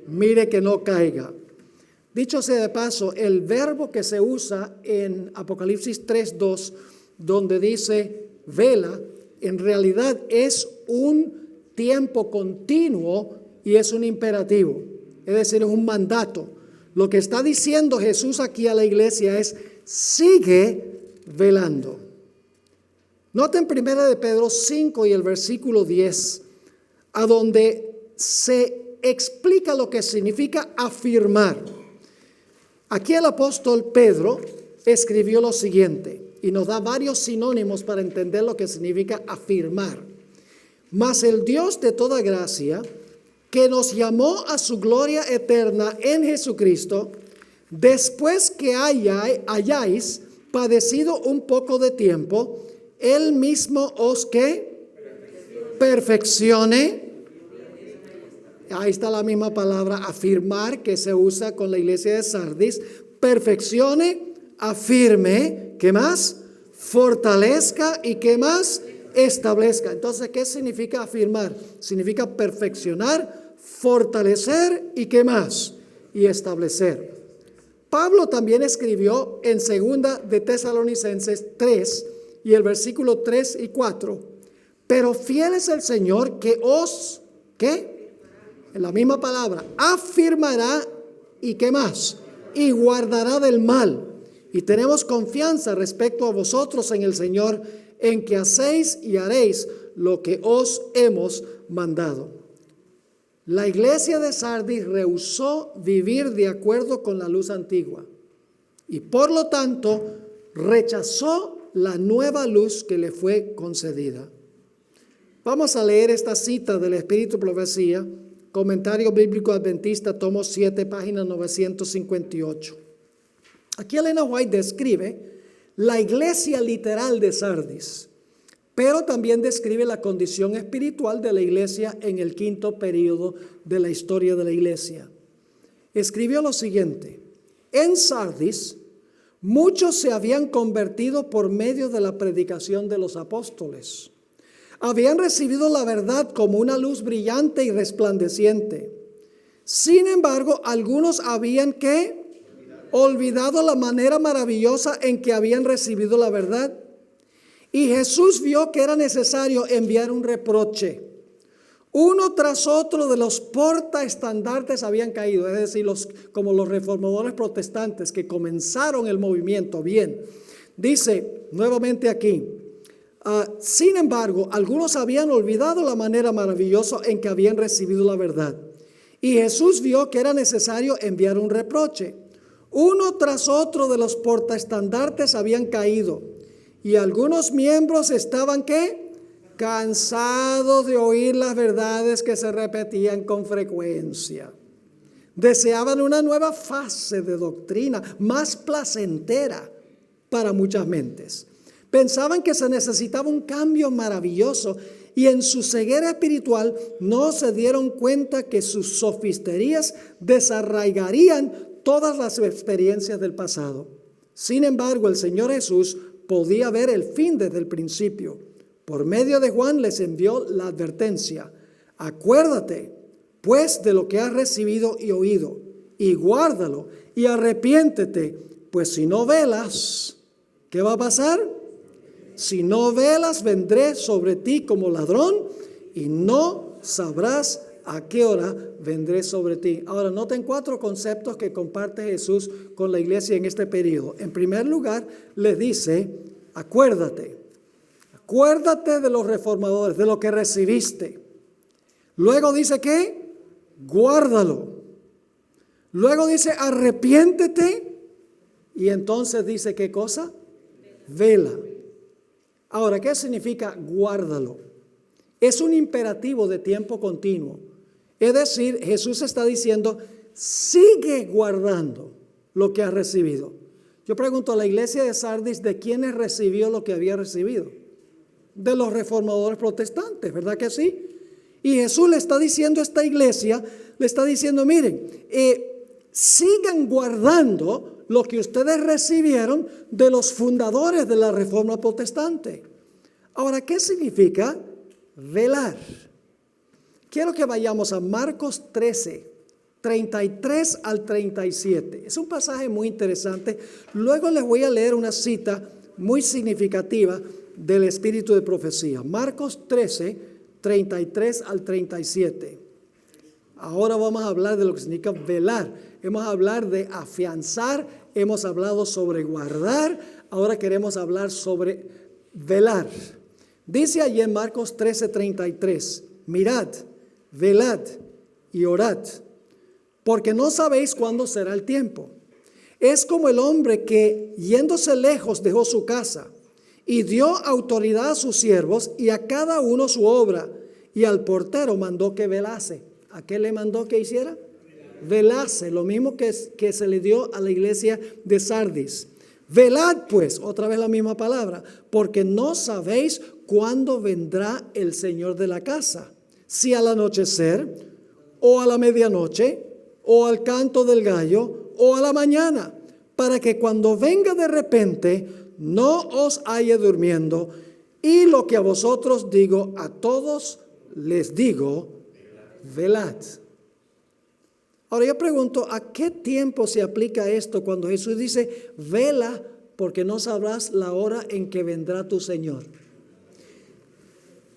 mire que no caiga. Dicho sea de paso, el verbo que se usa en Apocalipsis 3:2, donde dice vela, en realidad es un tiempo continuo y es un imperativo, es decir, es un mandato. Lo que está diciendo Jesús aquí a la iglesia es, sigue velando. Noten 1 de Pedro 5 y el versículo 10, a donde se explica lo que significa afirmar. Aquí el apóstol Pedro escribió lo siguiente, y nos da varios sinónimos para entender lo que significa afirmar. Mas el Dios de toda gracia, que nos llamó a su gloria eterna en Jesucristo, después que hayáis padecido un poco de tiempo, Él mismo os que perfeccione. Ahí está la misma palabra afirmar que se usa con la iglesia de Sardis. Perfeccione, afirme, ¿qué más? Fortalezca y ¿qué más? Establezca. Entonces, ¿qué significa afirmar? Significa perfeccionar, fortalecer y ¿qué más? Y establecer. Pablo también escribió en 2 de Tesalonicenses 3 y el versículo 3 y 4. Pero fiel es el Señor que os, ¿qué? En la misma palabra, afirmará y ¿qué más? Y guardará del mal. Y tenemos confianza respecto a vosotros en el Señor, en que hacéis y haréis lo que os hemos mandado. La iglesia de Sardis rehusó vivir de acuerdo con la luz antigua y por lo tanto rechazó la nueva luz que le fue concedida. Vamos a leer esta cita del Espíritu Profecía, Comentario Bíblico Adventista, tomo 7, página 958. Aquí Elena White describe la iglesia literal de Sardis, pero también describe la condición espiritual de la iglesia en el quinto período de la historia de la iglesia. Escribió lo siguiente: en Sardis muchos se habían convertido por medio de la predicación de los apóstoles. Habían recibido la verdad como una luz brillante y resplandeciente. Sin embargo, algunos habían olvidado la manera maravillosa en que habían recibido la verdad. Y Jesús vio que era necesario enviar un reproche. Uno tras otro de los portaestandartes habían caído, es decir, como los reformadores protestantes que comenzaron el movimiento. Bien, dice nuevamente aquí, sin embargo, algunos habían olvidado la manera maravillosa en que habían recibido la verdad. Y Jesús vio que era necesario enviar un reproche. Uno tras otro de los portaestandartes habían caído. Y algunos miembros estaban cansados de oír las verdades que se repetían con frecuencia. Deseaban una nueva fase de doctrina, más placentera para muchas mentes. Pensaban que se necesitaba un cambio maravilloso y en su ceguera espiritual no se dieron cuenta que sus sofisterías desarraigarían todas las experiencias del pasado. Sin embargo, el Señor Jesús podía ver el fin desde el principio. Por medio de Juan les envió la advertencia: acuérdate pues de lo que has recibido y oído, y guárdalo, y arrepiéntete, pues si no velas, ¿qué va a pasar? Si no velas, vendré sobre ti como ladrón, y no sabrás a qué hora vendré sobre ti. Ahora, noten 4 conceptos que comparte Jesús con la iglesia en este periodo. En primer lugar, les dice: acuérdate de los reformadores, de lo que recibiste. Luego dice que guárdalo. Luego dice arrepiéntete. Y entonces dice ¿qué cosa? Vela. Ahora, ¿qué significa guárdalo? Es un imperativo de tiempo continuo. Es decir, Jesús está diciendo, sigue guardando lo que has recibido. Yo pregunto a la iglesia de Sardis, ¿de quiénes recibió lo que había recibido? De los reformadores protestantes, ¿verdad que sí? Y Jesús le está diciendo a esta iglesia, le está diciendo, miren, sigan guardando lo que ustedes recibieron de los fundadores de la Reforma Protestante. Ahora, ¿qué significa velar? Quiero que vayamos a Marcos 13, 33 al 37. Es un pasaje muy interesante. Luego les voy a leer una cita muy significativa del espíritu de profecía. Marcos 13, 33 al 37. Ahora vamos a hablar de lo que significa velar. Hemos hablado de afianzar, hemos hablado sobre guardar, ahora queremos hablar sobre velar. Dice allí en Marcos 13, 33, mirad, velad y orad, porque no sabéis cuándo será el tiempo. Es como el hombre que, yéndose lejos, dejó su casa y dio autoridad a sus siervos y a cada uno su obra, y al portero mandó que velase. ¿A qué le mandó que hiciera? Velase, lo mismo que se le dio a la iglesia de Sardis. Velad pues, otra vez la misma palabra, porque no sabéis cuándo vendrá el Señor de la casa, si al anochecer, o a la medianoche, o al canto del gallo, o a la mañana, para que cuando venga de repente no os halle durmiendo. Y lo que a vosotros digo, a todos les digo, velad. Ahora yo pregunto, ¿a qué tiempo se aplica esto cuando Jesús dice, vela porque no sabrás la hora en que vendrá tu Señor?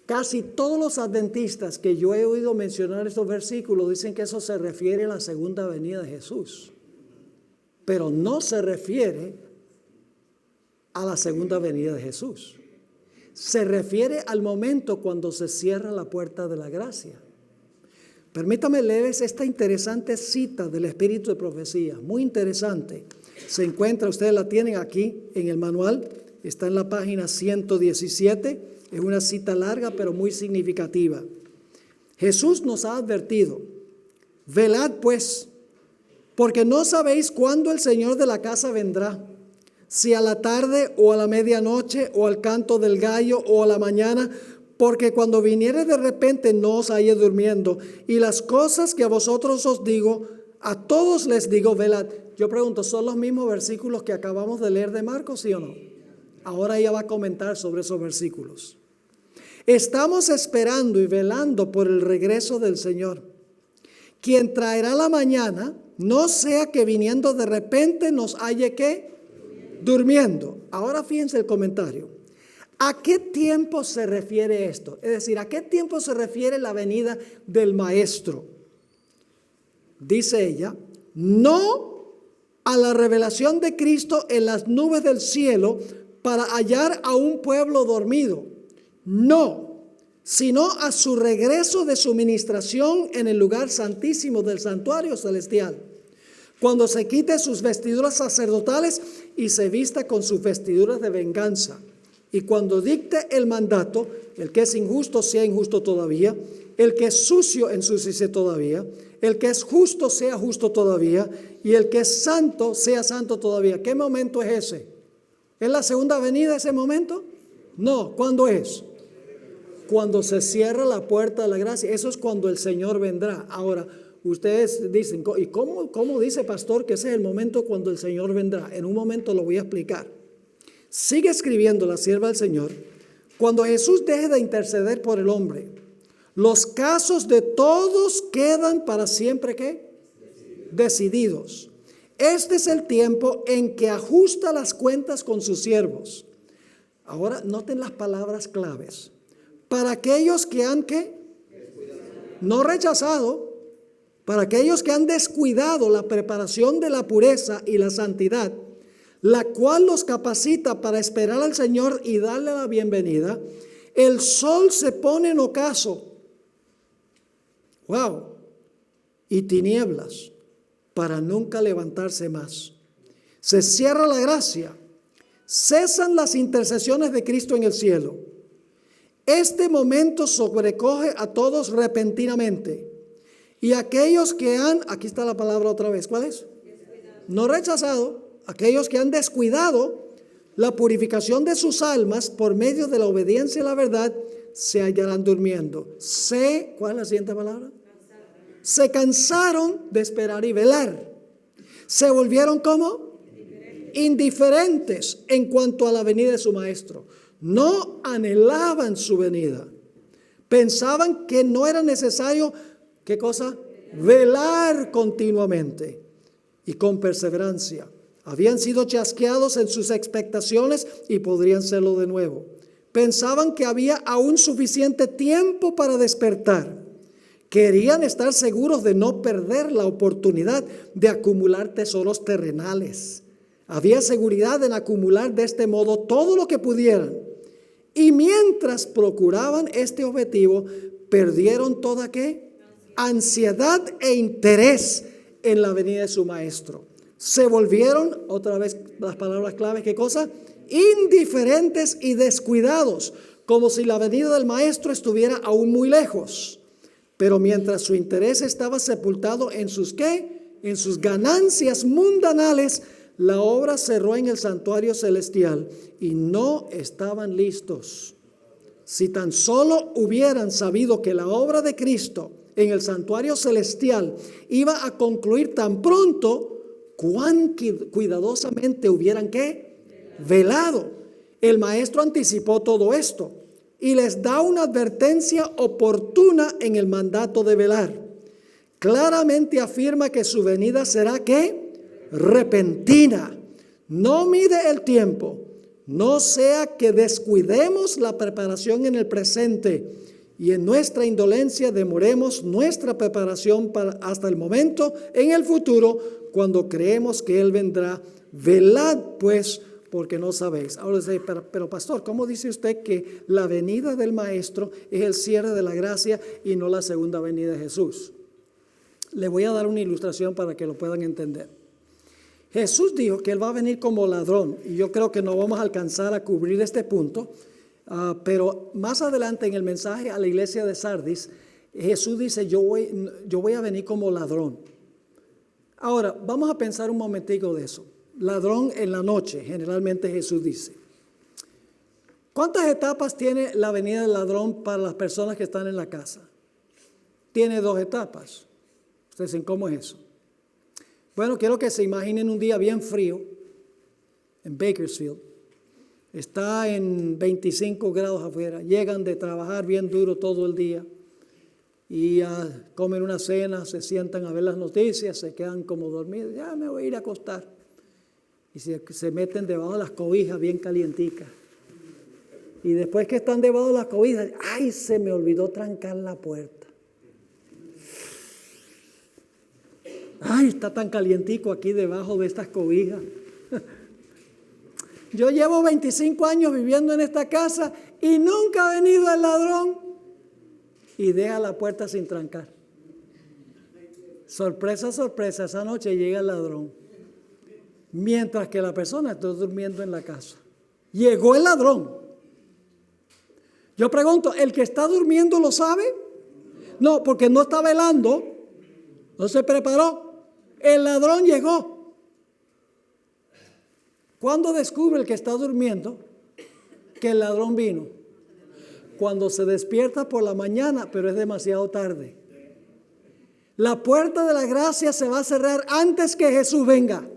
Casi todos los adventistas que yo he oído mencionar estos versículos dicen que eso se refiere a la segunda venida de Jesús, pero no se refiere a la segunda venida de Jesús. Se refiere al momento cuando se cierra la puerta de la gracia. Permítame leerles esta interesante cita del espíritu de profecía, muy interesante. Se encuentra, ustedes la tienen aquí en el manual, está en la página 117, es una cita larga pero muy significativa. Jesús nos ha advertido, velad pues, porque no sabéis cuándo el Señor de la casa vendrá, si a la tarde o a la medianoche o al canto del gallo o a la mañana, porque cuando viniere de repente no os halle durmiendo. Y las cosas que a vosotros os digo, a todos les digo, velad. Yo pregunto, ¿son los mismos versículos que acabamos de leer de Marcos, sí o no? Ahora ella va a comentar sobre esos versículos. Estamos esperando y velando por el regreso del Señor, quien traerá la mañana, no sea que viniendo de repente nos halle ¿qué? Durmiendo. Ahora fíjense el comentario. ¿A qué tiempo se refiere esto? Es decir, ¿a qué tiempo se refiere la venida del Maestro? Dice ella, no a la revelación de Cristo en las nubes del cielo para hallar a un pueblo dormido. No, sino a su regreso de su ministración en el lugar santísimo del santuario celestial, cuando se quite sus vestiduras sacerdotales y se vista con sus vestiduras de venganza. Y cuando dicte el mandato, el que es injusto sea injusto todavía, el que es sucio ensúciese todavía, el que es justo sea justo todavía, y el que es santo sea santo todavía. ¿Qué momento es ese? ¿Es la segunda venida ese momento? No, ¿cuándo es? Cuando se cierra la puerta de la gracia. Eso es cuando el Señor vendrá. Ahora, ustedes dicen, ¿y cómo dice pastor que ese es el momento cuando el Señor vendrá? En un momento lo voy a explicar. Sigue escribiendo la sierva del Señor. Cuando Jesús deje de interceder por el hombre, los casos de todos quedan para siempre ¿qué? Decididos. Este es el tiempo en que ajusta las cuentas con sus siervos. Ahora noten las palabras claves. Para aquellos que han ¿qué? No rechazado, para aquellos que han descuidado la preparación de la pureza y la santidad, la cual los capacita para esperar al Señor y darle la bienvenida, el sol se pone en ocaso. Wow. Y tinieblas para nunca levantarse más. Se cierra la gracia. Cesan las intercesiones de Cristo en el cielo. Este momento sobrecoge a todos repentinamente. Y aquellos que han, aquí está la palabra otra vez, ¿cuál es? No rechazado. Aquellos que han descuidado la purificación de sus almas por medio de la obediencia a la verdad, se hallarán durmiendo. ¿Cuál es la siguiente palabra? Se cansaron de esperar y velar. Se volvieron ¿cómo? Indiferentes en cuanto a la venida de su maestro. No anhelaban su venida. Pensaban que no era necesario, ¿qué cosa? Velar continuamente y con perseverancia. Habían sido chasqueados en sus expectaciones y podrían serlo de nuevo. Pensaban que había aún suficiente tiempo para despertar. Querían estar seguros de no perder la oportunidad de acumular tesoros terrenales. Había seguridad en acumular de este modo todo lo que pudieran. Y mientras procuraban este objetivo, perdieron toda ¿qué? Ansiedad e interés en la venida de su maestro. Se volvieron, otra vez las palabras claves, ¿qué cosa? Indiferentes y descuidados, como si la venida del maestro estuviera aún muy lejos. Pero mientras su interés estaba sepultado en sus ¿qué? En sus ganancias mundanales, la obra cerró en el santuario celestial y no estaban listos. Si tan solo hubieran sabido que la obra de Cristo en el santuario celestial iba a concluir tan pronto, cuán cuidadosamente hubieran ¿qué? Velado. El maestro anticipó todo esto y les da una advertencia oportuna en el mandato de velar. Claramente afirma que su venida será ¿qué? Repentina. No mide el tiempo, no sea que descuidemos la preparación en el presente y en nuestra indolencia demoremos nuestra preparación hasta el momento en el futuro cuando creemos que Él vendrá. Velad pues, porque no sabéis. Ahora dice, pero pastor, ¿cómo dice usted que la venida del maestro es el cierre de la gracia y no la segunda venida de Jesús? Le voy a dar una ilustración para que lo puedan entender. Jesús dijo que Él va a venir como ladrón, y yo creo que no vamos a alcanzar a cubrir este punto, pero más adelante en el mensaje a la iglesia de Sardis, Jesús dice, yo voy a venir como ladrón. Ahora, vamos a pensar un momentico de eso. Ladrón en la noche, generalmente Jesús dice. ¿Cuántas etapas tiene la venida del ladrón para las personas que están en la casa? Tiene 2 etapas. Ustedes dicen, ¿cómo es eso? Bueno, quiero que se imaginen un día bien frío en Bakersfield. Está en 25 grados afuera. Llegan de trabajar bien duro todo el día y comen una cena, se sientan a ver las noticias, se quedan como dormidos. Ya me voy a ir a acostar. Y se meten debajo de las cobijas bien calienticas. Y después que están debajo de las cobijas, ¡ay! Se me olvidó trancar la puerta. ¡Ay! Está tan calientico aquí debajo de estas cobijas. Yo llevo 25 años viviendo en esta casa y nunca ha venido el ladrón y deja la puerta sin trancar. Sorpresa, sorpresa, esa noche llega el ladrón. Mientras que la persona está durmiendo en la casa. Llegó el ladrón. Yo pregunto, ¿el que está durmiendo lo sabe? No, porque no está velando, no se preparó. El ladrón llegó. ¿Cuándo descubre el que está durmiendo que el ladrón vino? Cuando se despierta por la mañana, pero es demasiado tarde. La puerta de la gracia se va a cerrar antes que Jesús venga.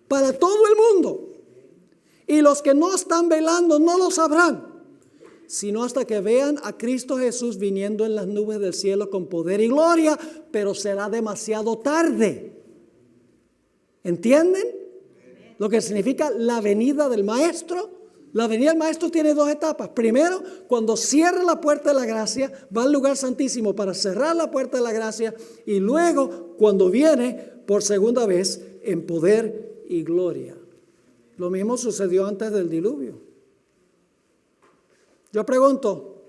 Para todo el mundo. Y los que no están velando no lo sabrán, sino hasta que vean a Cristo Jesús viniendo en las nubes del cielo con poder y gloria, pero será demasiado tarde. ¿Entienden lo que significa la venida del maestro? La venida del maestro tiene 2 etapas. Primero, cuando cierra la puerta de la gracia, va al lugar santísimo para cerrar la puerta de la gracia, y luego cuando viene por segunda vez en poder y gloria. Lo mismo sucedió antes del diluvio. Yo pregunto,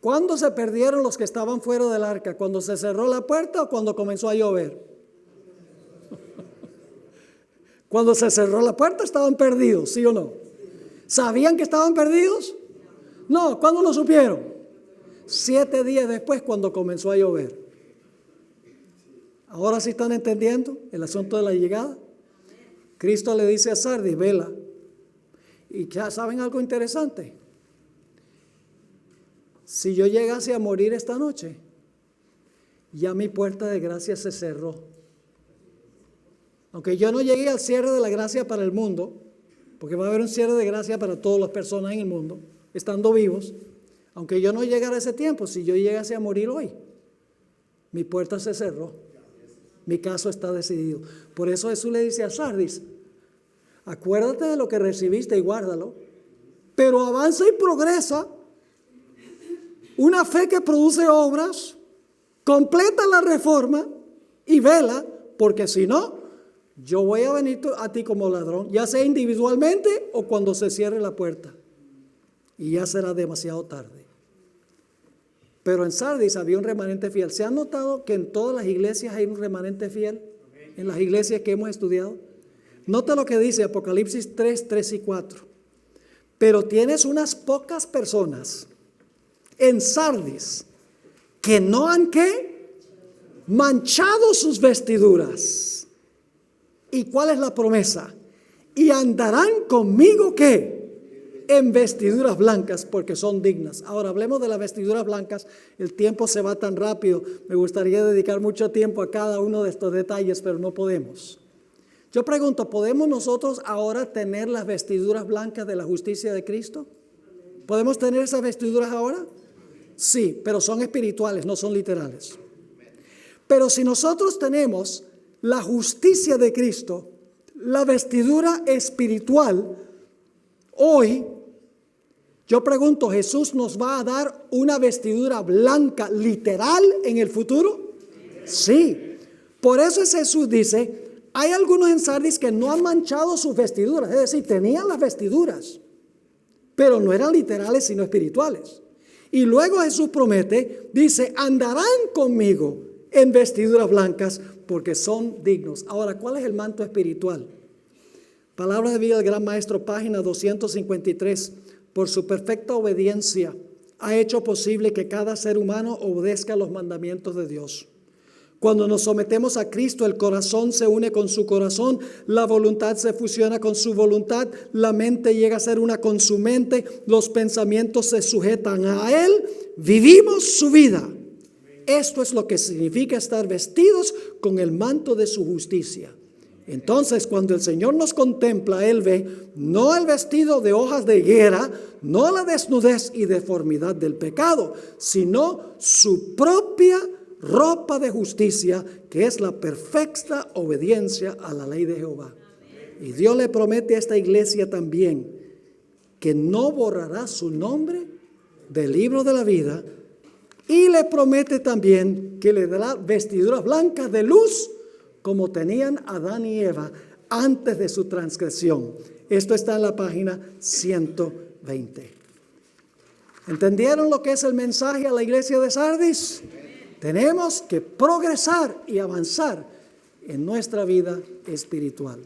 ¿cuándo se perdieron los que estaban fuera del arca? ¿Cuando se cerró la puerta o cuando comenzó a llover? Cuando se cerró la puerta estaban perdidos, ¿sí o no? ¿Sabían que estaban perdidos? No, ¿cuándo lo supieron? 7 días después, cuando comenzó a llover. ¿Ahora sí están entendiendo el asunto de la llegada? Cristo le dice a Sardis, vela. Y ya saben algo interesante. Si yo llegase a morir esta noche, ya mi puerta de gracia se cerró. Aunque yo no llegué al cierre de la gracia para el mundo, porque va a haber un cierre de gracia para todas las personas en el mundo, estando vivos, aunque yo no llegara a ese tiempo, si yo llegase a morir hoy, mi puerta se cerró, mi caso está decidido. Por eso Jesús le dice a Sardis, acuérdate de lo que recibiste y guárdalo, pero avanza y progresa, una fe que produce obras, completa la reforma y vela, porque si no, yo voy a venir a ti como ladrón, ya sea individualmente o cuando se cierre la puerta. Y ya será demasiado tarde. Pero en Sardis había un remanente fiel. ¿Se ha notado que en todas las iglesias hay un remanente fiel? En las iglesias que hemos estudiado. Nota lo que dice Apocalipsis 3, 3 y 4. Pero tienes unas pocas personas en Sardis que no han ¿qué? Manchado sus vestiduras. ¿Y cuál es la promesa? Y andarán conmigo ¿qué? En vestiduras blancas, porque son dignas. Ahora hablemos de las vestiduras blancas. El tiempo se va tan rápido. Me gustaría dedicar mucho tiempo a cada uno de estos detalles, pero no podemos. Yo pregunto, ¿podemos nosotros ahora tener las vestiduras blancas de la justicia de Cristo? ¿Podemos tener esas vestiduras ahora? Sí, pero son espirituales, no son literales. Pero si nosotros tenemos la justicia de Cristo, la vestidura espiritual, hoy, yo pregunto, ¿Jesús nos va a dar una vestidura blanca literal en el futuro? Sí. Por eso Jesús dice, hay algunos en Sardis que no han manchado sus vestiduras, es decir, tenían las vestiduras, pero no eran literales sino espirituales. Y luego Jesús promete, dice, andarán conmigo en vestiduras blancas porque son dignos. Ahora, ¿cuál es el manto espiritual? Palabra de vida del Gran Maestro, página 253. Por su perfecta obediencia ha hecho posible que cada ser humano obedezca los mandamientos de Dios. Cuando nos sometemos a Cristo, el corazón se une con su corazón, la voluntad se fusiona con su voluntad, la mente llega a ser una con su mente, los pensamientos se sujetan a Él, vivimos su vida. Esto es lo que significa estar vestidos con el manto de su justicia. Entonces, cuando el Señor nos contempla, Él ve no el vestido de hojas de higuera, no la desnudez y deformidad del pecado, sino su propia ropa de justicia, que es la perfecta obediencia a la ley de Jehová. Y Dios le promete a esta iglesia también que no borrará su nombre del libro de la vida, y le promete también que le dará vestiduras blancas de luz como tenían Adán y Eva antes de su transgresión. Esto está en la página 120. ¿Entendieron lo que es el mensaje a la iglesia de Sardis? Tenemos que progresar y avanzar en nuestra vida espiritual.